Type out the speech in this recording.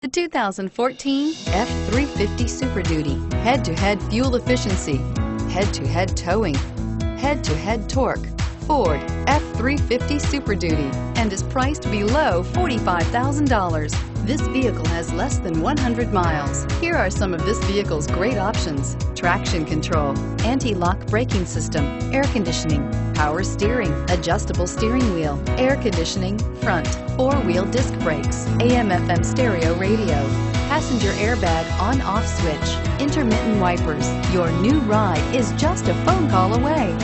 The 2014 F350 Super Duty. Head-to-head fuel efficiency, head-to-head towing, head-to-head torque. Ford F350 Super Duty and is priced below $45,000. This vehicle has less than 100 miles. Here are some of this vehicle's great options: traction control, anti-lock braking system, air conditioning, power steering, adjustable steering wheel, air conditioning, front, four-wheel disc brakes, AM/FM stereo radio, passenger airbag on/off switch, intermittent wipers. Your new ride is just a phone call away.